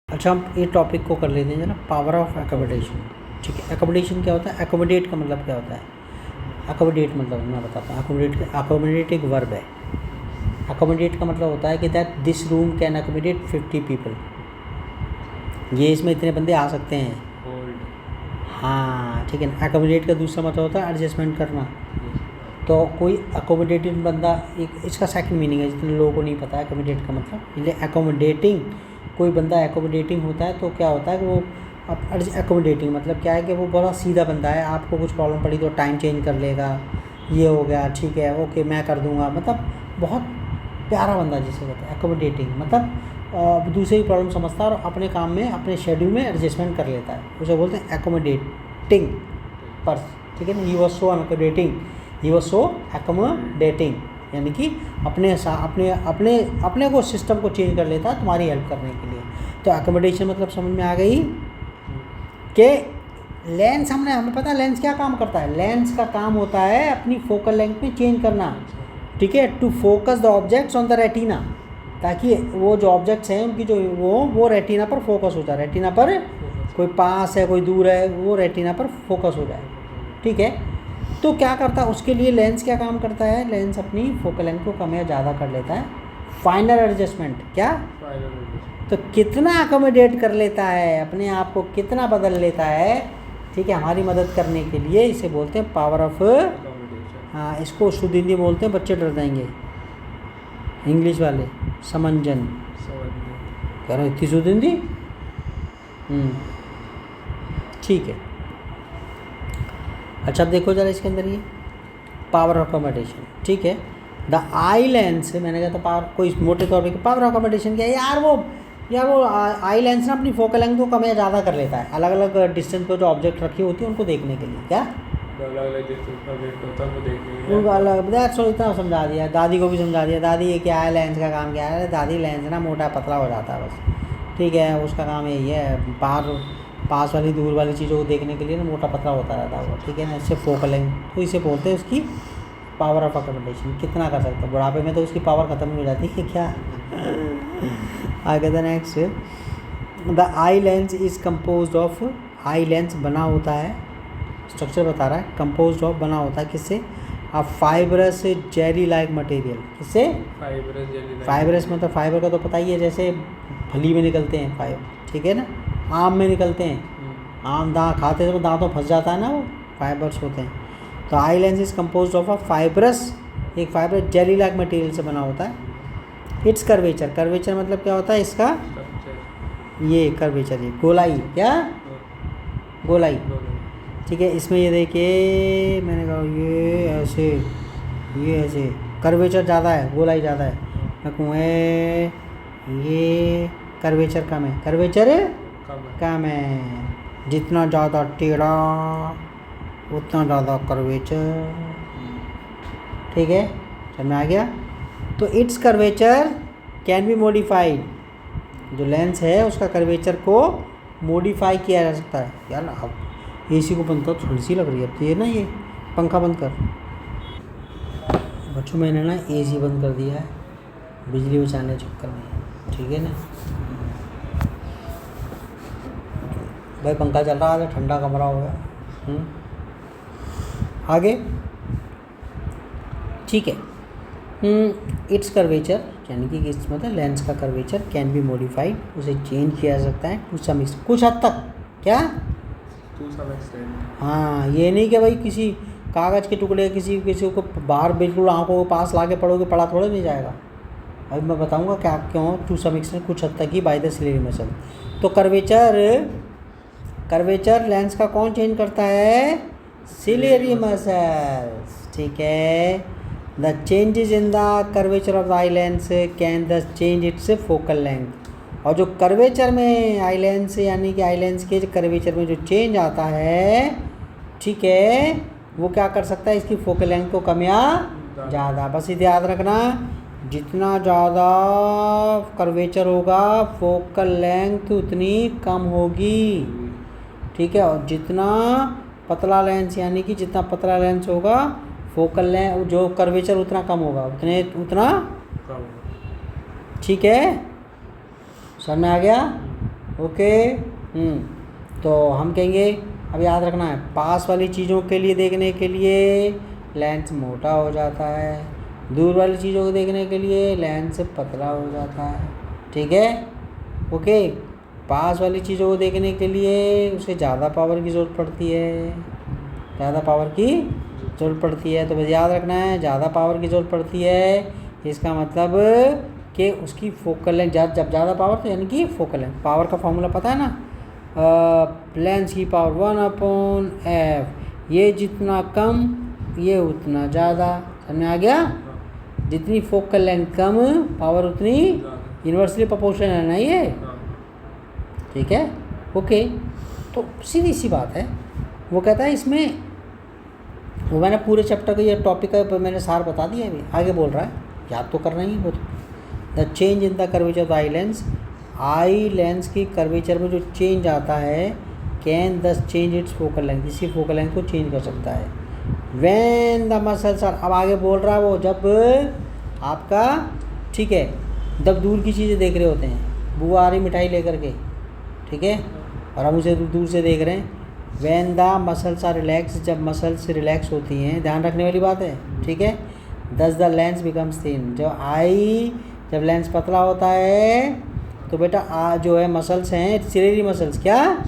अच्छा, हम ये टॉपिक को कर लेते हैं ना, पावर ऑफ एकोमोडेशन। ठीक है, एकोमोडेशन क्या होता है? एकोमोडेट का मतलब क्या होता है? एकोमोडेट मतलब मैं बताता हूँ। एकोमोडेट एक वर्ब है। एकोमोडेट का मतलब होता है कि that this room can accommodate 50 people. ये इसमें इतने बंदे आ सकते हैं। हाँ ठीक है ना। एकोमोडेट का दूसरा मतलब होता है एडजस्टमेंट करना। तो कोई अकोमोडेटिव बंदा, एक इसका सेकंड मीनिंग है जितने लोगों को नहीं पता है एकोमोडेट का मतलब। इसलिए एकोमोडेटिंग, कोई बंदा एकोमोडेटिंग होता है तो क्या होता है कि वो एकोमोडेटिंग मतलब क्या है कि वो बड़ा सीधा बंदा है। आपको कुछ प्रॉब्लम पड़ी तो टाइम चेंज कर लेगा, ये हो गया ठीक है ओके मैं कर दूंगा, मतलब बहुत प्यारा बंदा जिसे कहते हैं एकोमोडेटिंग। मतलब दूसरे की प्रॉब्लम समझता है और अपने काम में अपने शेड्यूल में एडजस्टमेंट कर लेता है, उसे बोलते हैं एकोमोडेटिंग पर्सन। ठीक है ना। He was so accommodating, he was so accommodating, यानी कि अपने अपने अपने को सिस्टम को चेंज कर लेता है तुम्हारी हेल्प करने के लिए। तो एकोमोडेशन मतलब समझ में आ गई कि लेंस, हमें पता है लेंस क्या काम करता है। लेंस का काम होता है अपनी फोकल लेंथ में चेंज करना। ठीक है, to focus the objects on the retina, ताकि वो जो ऑब्जेक्ट्स हैं उनकी जो वो रेटिना पर फोकस हो जाए। रेटिना पर कोई पास है कोई दूर है, वो रेटिना पर फोकस हो जाए। ठीक है, तो क्या करता है उसके लिए लेंस क्या काम करता है? लेंस अपनी फोकल लेंथ को कम या ज़्यादा कर लेता है। फाइनल एडजस्टमेंट क्या? तो कितना अकोमोडेट कर लेता है अपने आप को, कितना बदल लेता है। ठीक है, हमारी मदद करने के लिए इसे बोलते हैं पावर ऑफ। हाँ, इसको शुद्ध हिंदी बोलते हैं, बच्चे डर जाएंगे इंग्लिश वाले। समंजन कह रहे हो इतनी शुद्ध हिंदी। ठीक है। अच्छा अब देखो जरा इसके अंदर ये पावर ऑफ अकोमोडेशन। ठीक है, द आई लेंस, मैंने कहा था पावर, कोई मोटे तौर पे पावर ऑफ अकोमोडेशन क्या है यार? वो आई लेंस ना अपनी फोकल लेंथ को कम या ज़्यादा कर लेता है अलग अलग डिस्टेंस पर जो ऑब्जेक्ट रखी होती है उनको देखने के लिए। क्या उनको अलग इतना समझा दिया, दादी को भी समझा दिया। दादी ये क्या है, लेंस का काम क्या है? दादी लेंस ना मोटा पतला हो जाता है बस। ठीक है, उसका काम यही है, पास वाली दूर वाली चीज़ों को देखने के लिए ना मोटा पतला होता रहता है वो। ठीक है ना, इससे फोकल लेंथ, तो इसे बोलते हैं उसकी पावर ऑफ अकोमोडेशन। कितना कर सकते हैं, बुढ़ापे में तो उसकी पावर ख़त्म हो जाती है क्या? आगे the next, the eye lens is compose of. Eye lens बना होता है, स्ट्रक्चर बता रहा है, कम्पोज ऑफ बना होता है किससे? अब फाइबरस जेली लाइक मटेरियल। किससे? फाइबरस मतलब फाइबर का तो पता ही है, जैसे फली में निकलते हैं फाइबर। ठीक है ना, आम में निकलते हैं, आम दाँत खाते हैं तो दांतों फंस जाता है ना, वो फाइबर्स होते हैं। तो eye lens is compose of a fibrous, एक फाइबर जेली लाइक मटेरियल से बना होता है। इट्स कर्वेचर, कर्वेचर मतलब क्या होता है इसका? ये कर्वेचर, ये गोलाई, क्या गोलाई। ठीक है, इसमें ये देखिए मैंने कहा ये ऐसे, ये ऐसे कर्वेचर ज़्यादा है, गोलाई ज़्यादा है। मैं कहूँ ये कर्वेचर कम है, कर्वेचर कम है। जितना ज़्यादा टेढ़ा उतना ज़्यादा कर्वेचर। ठीक है, समझ में आ गया? तो it's curvature can be modified, जो लेंस है उसका कर्वेचर को मॉडिफाई किया जा सकता है। यार अब एसी को बंद कर, ठंड सी लग रही है अब तो। ये ना ये पंखा बंद कर बच्चों, मैंने ना एसी बंद कर दिया है बिजली बचाने के चक्कर में। ठीक है ना भाई, पंखा चल रहा है, ठंडा कमरा हो गया। आगे ठीक है, इट्स कर्वेचर यानी कि इस मतलब लेंस का कर्वेचर कैन बी मॉडिफाइड, उसे चेंज किया जा सकता है टू सम एक्सटेंट, कुछ हद तक। क्या? To some extent. हाँ, ये नहीं कि भाई किसी कागज़ के टुकड़े किसी को बाहर बिल्कुल आंखों के पास ला के पढ़ोगे, पढ़ा थोड़ा नहीं जाएगा। अभी मैं बताऊंगा क्या क्यों टू सम एक्सटेंट, कुछ हद तक ही बाय द सिलेरी मसल। तो कर्वेचर लेंस का कौन चेंज करता है? Ciliary muscles. ठीक है, the changes in the curvature of the eye lens can the change its focal length. और जो कर्वेचर में आई लेंस यानी कि आई लेंस के कर्वेचर में जो चेंज आता है, ठीक है, वो क्या कर सकता है? इसकी फोकल लेंथ को कम या ज़्यादा। बस इसे याद रखना, जितना ज़्यादा कर्वेचर होगा फोकल लेंथ उतनी कम होगी। ठीक है, और जितना पतला लेंस यानी कि जितना पतला लेंस होगा फोकल लेंथ जो कर्वेचर उतना कम होगा, उतना। ठीक है, समझ में आ गया? ओके। तो हम कहेंगे, अब याद रखना है, पास वाली चीज़ों के लिए देखने के लिए लेंस मोटा हो जाता है, दूर वाली चीज़ों को देखने के लिए लेंस पतला हो जाता है। ठीक है, ओके। पास वाली चीज़ों को देखने के लिए उसे ज़्यादा पावर की ज़रूरत पड़ती है, ज़्यादा पावर की ज़रूरत पड़ती है। तो बस याद रखना है, ज़्यादा पावर की ज़रूरत पड़ती है, इसका मतलब कि उसकी फोकल लेंथ जब ज़्यादा पावर, तो यानी कि फोकल लेंथ। पावर का फॉर्मूला पता है ना, लेंस की पावर 1/f, ये जितना कम ये उतना ज़्यादा। समझ में आ गया? जितनी फोकल लेंथ कम पावर उतनी इन्वर्सली प्रोपोर्शनल है ना ये। ठीक है, ओके। तो सीधी सी बात है। वो कहता है इसमें, वो मैंने पूरे चैप्टर का ये टॉपिक है मैंने सार बता दिया है, अभी आगे बोल रहा है, याद तो करना ही है वो। The change in the curvature of I lens की कर्वेचर में जो चेंज आता है, कैन दस चेंज इट्स फोकल लेंथ, इसकी फोकल लेंथ को चेंज कर सकता है। व्हेन द मसल्स आर, अब आगे बोल रहा है वो, जब आपका, ठीक है, जब दूर की चीज़ें देख रहे होते हैं, बुआ आ रही मिठाई लेकर के, ठीक है, और हम उसे दूर से देख रहे हैं। When the muscles are relax, जब मसल्स रिलैक्स होती हैं, ध्यान रखने वाली बात है, ठीक है। दस द लेंस बिकम्स थिन, जब लेंस पतला होता है तो बेटा जो है मसल्स हैं, सिलेरी मसल्स, क्या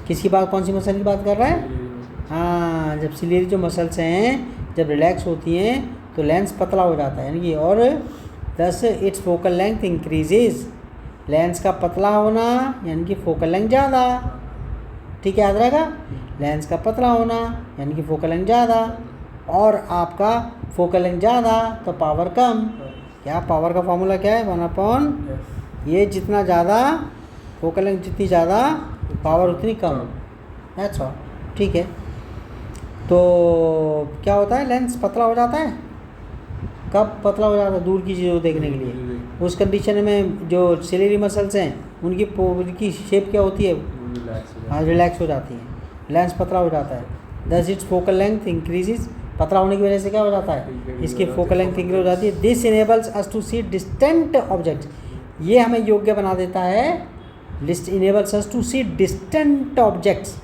किसकी बात, कौन सी मसल की बात कर रहा है? हाँ, जब सिलेरी जो मसल्स हैं जब रिलैक्स होती हैं तो लेंस पतला हो जाता है, यानी कि, और दस it's focal length increases, lens का पतला होना यानी कि फोकल लेंथ ज़्यादा। ठीक है, याद रहेगा, लेंस का पतला होना यानी कि फोकल लेंथ ज़्यादा, और आपका फोकल लेंथ ज़्यादा तो पावर कम। क्या पावर का फॉर्मूला क्या है? 1/, ये जितना ज़्यादा फोकल लेंथ जितनी ज़्यादा पावर उतनी कम। That's all. ठीक है, तो क्या होता है, लेंस पतला हो जाता है। कब पतला हो जाता है? दूर की चीज़ों देखने के लिए। उस कंडीशन में जो सिलेरी मसल्स हैं उनकी शेप क्या होती है? हाँ, रिलैक्स हो जाती है, लेंस पतला हो जाता है। दस इट्स फोकल लेंथ इंक्रीजेज, पतला होने की वजह से क्या हो जाता है, इसकी फोकल लेंथ इंक्रीज हो जाती है। This enables us to see distant objects, ये हमें योग्य बना देता है, enables us to see distant objects,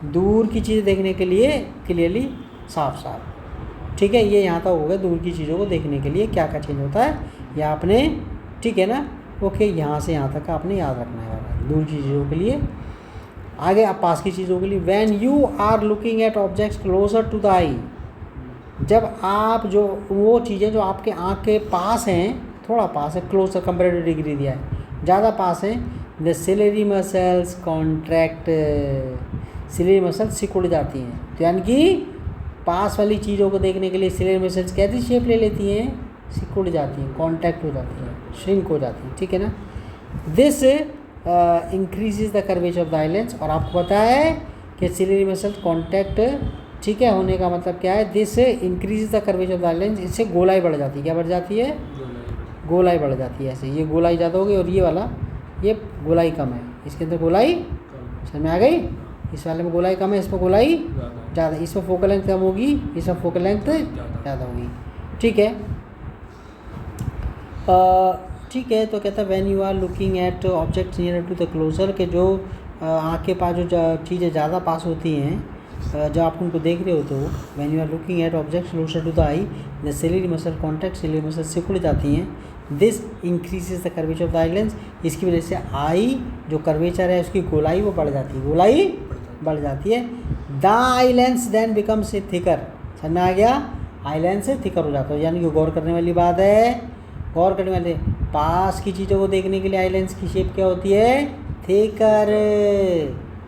दूर की चीज़ें देखने के लिए क्लियरली, साफ साफ। ठीक है, ये यहाँ तक हो गया दूर की चीज़ों को देखने के लिए क्या क्या चेंज होता है, या आपने, ठीक है ना, ओके, यहाँ से यहाँ तक आपने याद रखना है दूर की चीज़ों के लिए। आगे आप पास की चीज़ों के लिए, when you are looking at objects closer to the eye, जब आप जो वो चीज़ें जो आपके आँख के पास हैं, थोड़ा पास है, क्लोजर कंपेरेटिव डिग्री दिया है, ज़्यादा पास है, the ciliary muscles contract, ciliary muscles सिकुड़ जाती हैं। तो यानी कि पास वाली चीज़ों को देखने के लिए सिलेरी मसल्स कैसी शेप ले लेती हैं? सिकुड़ जाती हैं, कॉन्टैक्ट हो जाती हैं, श्रिंक हो जाती हैं। ठीक है ना, this increases the curvature of the eye lens, और आपको पता है कि सिलेरी मसल्स कॉन्टैक्ट, ठीक है, होने का मतलब क्या है, this increase the curvature of the eye lens, इससे गोलाई बढ़ जाती है। क्या बढ़ जाती है? गोलाई बढ़ जाती है। ऐसे ये गोलाई ज़्यादा होगी और ये वाला, ये गोलाई कम है, इसके अंदर गोलाई, समझ में आ गई, इस वाले में गोलाई कम है, इसमें गोलाई ज़्यादा, इसमें फोकल लेंथ कम होगी, इसमें फोकल लेंथ ज़्यादा होगी। ठीक है, ठीक है। तो कहता है when you are looking at objects near to the closer, के जो आँख के पास जो चीज़ें ज़्यादा पास होती हैं, जब आप उनको देख रहे हो, तो when you are looking at objects closer to the eye, the ciliary muscle contact, ciliary muscle सिकुड़ जाती हैं। This increases the curvature of the eye lens, इसकी वजह से आई जो कर्वेचर है उसकी गोलाई वो बढ़ जाती है, गोलाई बढ़ जाती है। The eye lens then becomes thicker, समझ में आ गया, आई लेंस थिकर हो जाता है। यानी कि गौर करने वाली बात है, गौर करने वाले, पास की चीज़ों को देखने के लिए आई लेंस की शेप क्या होती है? थिकर,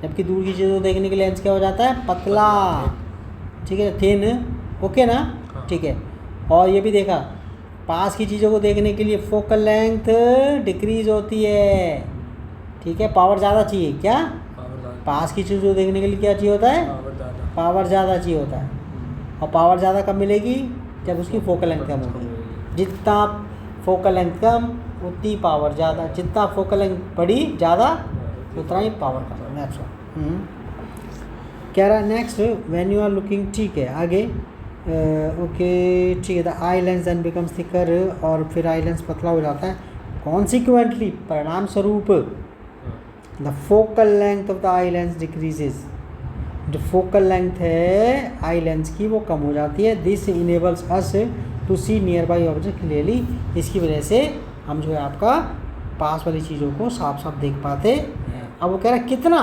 जबकि दूर की चीज़ों को देखने के लिए लेंस क्या हो जाता है? पतला। ठीक है, थिन, ओके ना, ठीक है। और ये भी देखा, पास की चीज़ों को देखने के लिए फोकल लेंथ डिक्रीज होती है। ठीक है, पावर ज़्यादा चाहिए, क्या पास की चीज़ों को देखने के लिए क्या चाहिए होता है? पावर ज़्यादा चाहिए होता है। और पावर ज़्यादा कब मिलेगी? जब उसकी फोकल लेंथ कम होगी। जितना फोकल लेंथ कम उतनी पावर ज़्यादा, जितना फोकल लेंथ बड़ी ज़्यादा उतना ही पावर कम। नेक्स्ट कह रहा है, next when you are looking, ठीक है, आगे ओके, ठीक है, the eye lens then becomes thicker, और फिर आई लेंस पतला हो जाता है। कॉन्सिक्वेंटली, परिणाम स्वरूप, the focal length of the eye lens decreases, जो फोकल लेंथ है आई लेंस की वो कम हो जाती है। This enables us to see nearby object clearly, इसकी वजह से हम जो है आपका पास वाली चीज़ों को साफ साफ देख पाते हैं। अब वो कह रहा है कितना,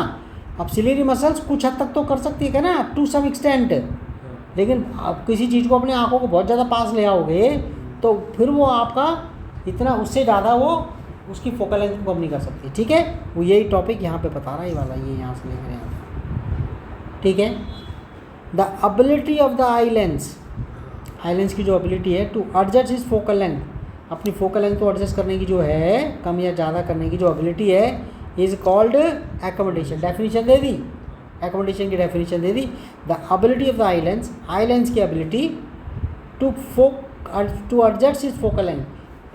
अब सिलेरी मसल्स कुछ हद तक तो कर सकती है ना टू सम एक्सटेंट, लेकिन आप किसी चीज़ को अपने आंखों को बहुत ज़्यादा पास ले आओगे तो फिर वो आपका इतना उससे ज़्यादा वो उसकी फोकल लेंथ को कम नहीं कर सकती। ठीक है, वो यही टॉपिक यहाँ पे बता रहा है ये वाला, ये यहाँ से लेकर यहाँ तक। ठीक है, the ability of the eye lens की जो एबिलिटी है to adjust is focal length, अपनी फोकल लेंथ को एडजस्ट करने की जो है कम या ज़्यादा करने की जो एबिलिटी है इज कॉल्ड एकोमोडेशन। डेफिनेशन दे दी, एकोमोडेशन की डेफिनेशन दे दी। The ability of the eye lens की ability to adjust is focal length,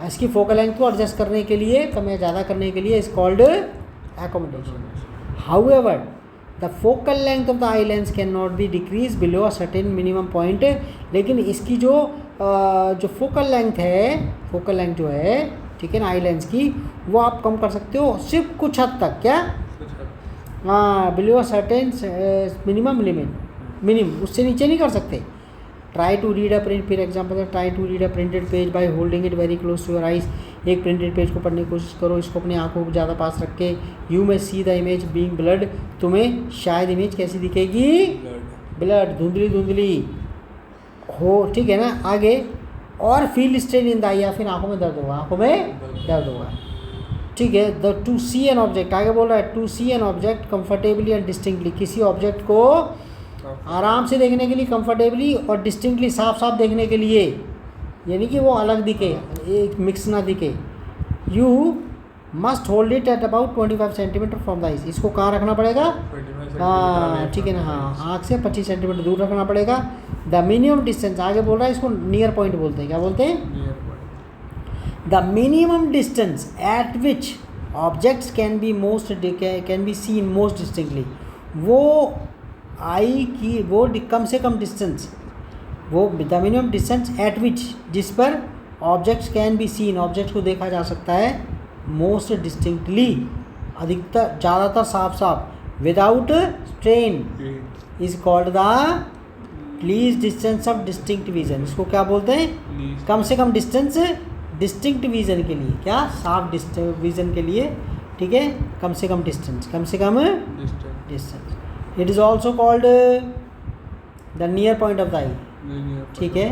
इसकी फोकल लेंथ को एडजस्ट करने के लिए कम या ज़्यादा करने के लिए is called accommodation. However the focal length of the eye lens can not be decrease below a certain minimum point, लेकिन इसकी जो फोकल लेंथ जो है ठीक है ना आई लेंस की, वो आप कम कर सकते हो सिर्फ कुछ हद तक। क्या? हाँ, below a certain minimum limit, उससे नीचे नहीं कर सकते। Try to read a print, फिर example try to read a printed page by holding it very close to your eyes, एक प्रिंटेड पेज को पढ़ने की कोशिश करो, इसको अपनी आंखों को ज़्यादा पास रख के। यू में see the image being blood, तुम्हें शायद इमेज कैसी दिखेगी? ब्लड, धुंधली हो। ठीक है ना, आगे और feel strain in the eye, या फिर आंखों में दर्द होगा, ठीक है। The to see an object, आगे बोल रहा है to see an object comfortably and distinctly, किसी ऑब्जेक्ट को आराम से देखने के लिए, कंफर्टेबली और डिस्टिंक्टली साफ साफ देखने के लिए, यानी कि वो अलग दिखे, एक मिक्स ना दिखे। You must hold it at about 25 centimetre from the eyes, इसको कहाँ रखना पड़ेगा? हाँ ठीक है ना, हाँ आँख से 25 सेंटीमीटर दूर रखना पड़ेगा। द मिनिमम डिस्टेंस, आगे बोल रहा है इसको नियर पॉइंट बोलते हैं, क्या बोलते हैं? The minimum distance eight which objects can be seen most distinctly, वो आई की वो कम से कम डिस्टेंस, वो द मिनिमम डिस्टेंस एट विच, जिस पर objects can be seen, objects को देखा जा सकता है, मोस्ट डिस्टिंक्टली, अधिकतर ज़्यादातर साफ साफ, without strain, is called the least distance of distinct vision. इसको क्या बोलते हैं? कम से कम डिस्टेंस डिस्टिंक्ट विजन के लिए, क्या? साफ विजन के लिए, ठीक है, कम से कम distance, distance. It is also called the near point of the eye, ठीक है।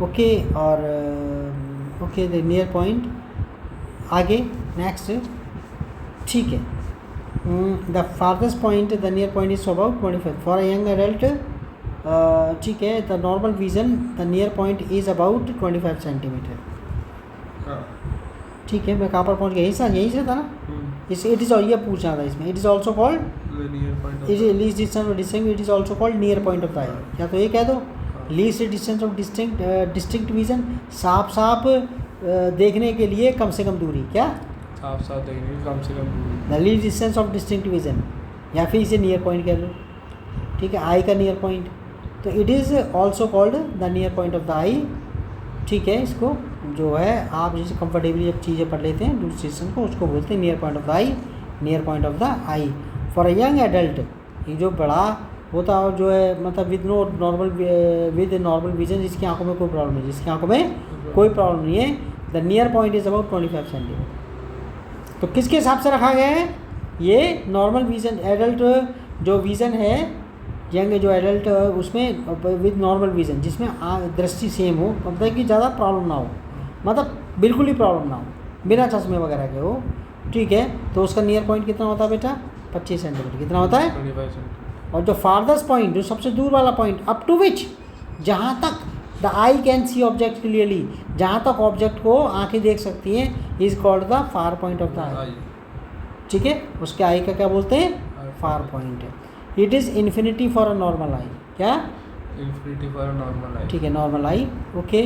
ओके, और ओके द नियर पॉइंट, आगे नेक्स्ट, ठीक है। The farthest point, the near point is about 25 for a young adult, ठीक है। The normal vision, the near point is about 25 centimetre, ठीक है। मैं कहाँ पर पहुँच गया? यहीं से था ना, इस इट इज़, ये पूछना था इसमें। It is also called least distance of distinct, it is also called near point of the eye, या तो ये कह दो least distance of distinct vision, साफ साफ देखने के लिए कम से कम दूरी, क्या? साफ साफ देखने के लिए कम से कम दूरी, the least distance of distinct vision, या फिर इसे नियर पॉइंट कह लो, ठीक है, आई का नियर पॉइंट। तो it is also called the near point of the eye, ठीक है। इसको जो है आप जैसे कंफर्टेबली जब चीज़ें पढ़ लेते हैं दूसरे सेशन को, उसको बोलते हैं near point of the I, near point of the I. For a young adult, ये जो बड़ा होता है जो है, मतलब विद नॉर्मल विजन, जिसकी आंखों में कोई प्रॉब्लम नहीं, जिसकी आंखों में कोई प्रॉब्लम नहीं है, the near point is about 25 centimetre. तो किसके हिसाब से रखा गया है? ये नॉर्मल विजन, एडल्ट जो विज़न है, यंग जो एडल्ट, उसमें विद नॉर्मल विज़न, जिसमें दृष्टि सेम हो, मतलब कि ज़्यादा प्रॉब्लम ना हो, मतलब बिल्कुल ही प्रॉब्लम ना हो, बिना चश्मे वगैरह के हो, ठीक है। तो उसका नियर पॉइंट कितना होता है बेटा? 25 सेंटीमीटर। कितना होता है? 25 सेंटीमीटर। और जो फारदेस्ट पॉइंट, जो सबसे दूर वाला पॉइंट, अप टू विच, जहाँ तक the eye can see object clearly, जहाँ तक ऑब्जेक्ट को आंखें देख सकती हैं, is called the far point of the eye, ठीक है। उसके आई का क्या बोलते हैं? फार पॉइंट है। It is infinity for a normal eye, क्या? Infinity for a normal eye, ठीक है, नॉर्मल आई, ओके।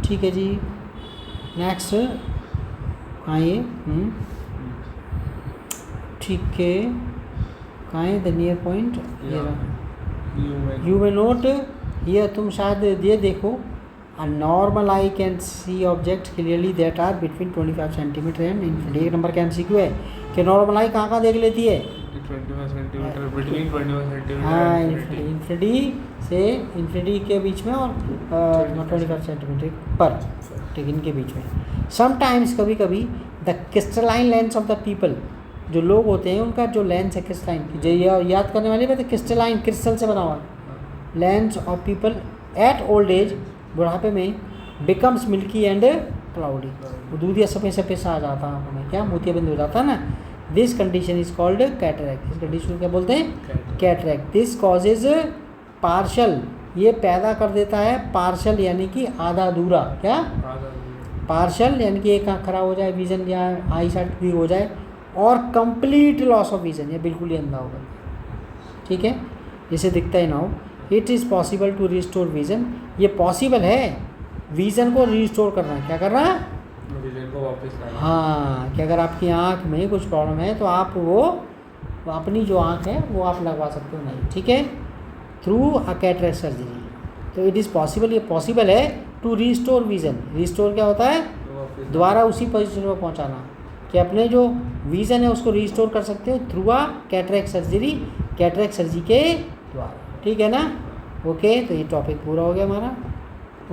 ठीक है जी, नेक्स्ट कहाँ ये? ठीक है, कहाँ है द नियर पॉइंट? ये रहा। यू में नोट, ये तुम शायद ये देखो, A normal eye can see objects clearly that are between 25 centimetre and infinity. एक नंबर का MCQ है कि नॉर्मल आई कहाँ देख लेती है? 25 सेंटीमीटर, बिटवीन 25 सेंटीमीटर हाँ, एंड infinity। इन्फिनिटी से इन्फिनिटी के बीच में और 25 सेंटीमीटर पर, ठीक, इनके बीच में। समटाइम्स कभी कभी the crystalline lens of the people, जो लोग होते हैं उनका जो लेंस है क्रिस्टलाइन, जो याद करने वाली बात है, क्रिस्टलाइन क्रिस्टल से बना हुआ lens of people at old age, बुढ़ापे में, बिकम्स मिल्की एंड क्लाउडी, वो दूधिया सफ़ेद सफ़ेद सा आ जाता है आँखों में, क्या मोतियाबिंद हो जाता है ना। This condition is called cataract. इस कंडीशन को क्या बोलते हैं? कैटरैक्ट। दिस कॉजेज पार्शल, ये पैदा कर देता है पार्शल यानी कि आधा अधूरा, क्या पार्शल यानी कि एक आँख खराब हो जाए, विजन या आई साइट भी हो जाए, और कंप्लीट लॉस ऑफ विजन, या बिल्कुल ही अंधा होगा, ठीक है, जिसे दिखता ही ना हो। It is possible to restore vision, ये पॉसिबल है विजन को रिस्टोर करना। क्या करना? विजन को वापस लाना। हाँ, कि अगर आपकी आँख में कुछ प्रॉब्लम है तो आप वो अपनी जो आँख है वो आप लगवा सकते हो, नहीं, ठीक है, थ्रू अ कैटरैक्ट सर्जरी। तो इट इज़ पॉसिबल, ये पॉसिबल है टू रिस्टोर विजन। रिस्टोर क्या होता है? दोबारा उसी पोजीशन पर पहुँचाना, कि अपने जो विजन है उसको रिस्टोर कर सकते हो through a cataract surgery, cataract surgery के द्वारा, ठीक है ना। ओके, तो ये टॉपिक पूरा हो गया हमारा।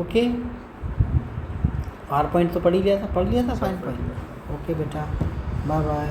ओके, पावर पॉइंट तो पढ़ लिया था, 5 पॉइंट। ओके बेटा, बाय बाय।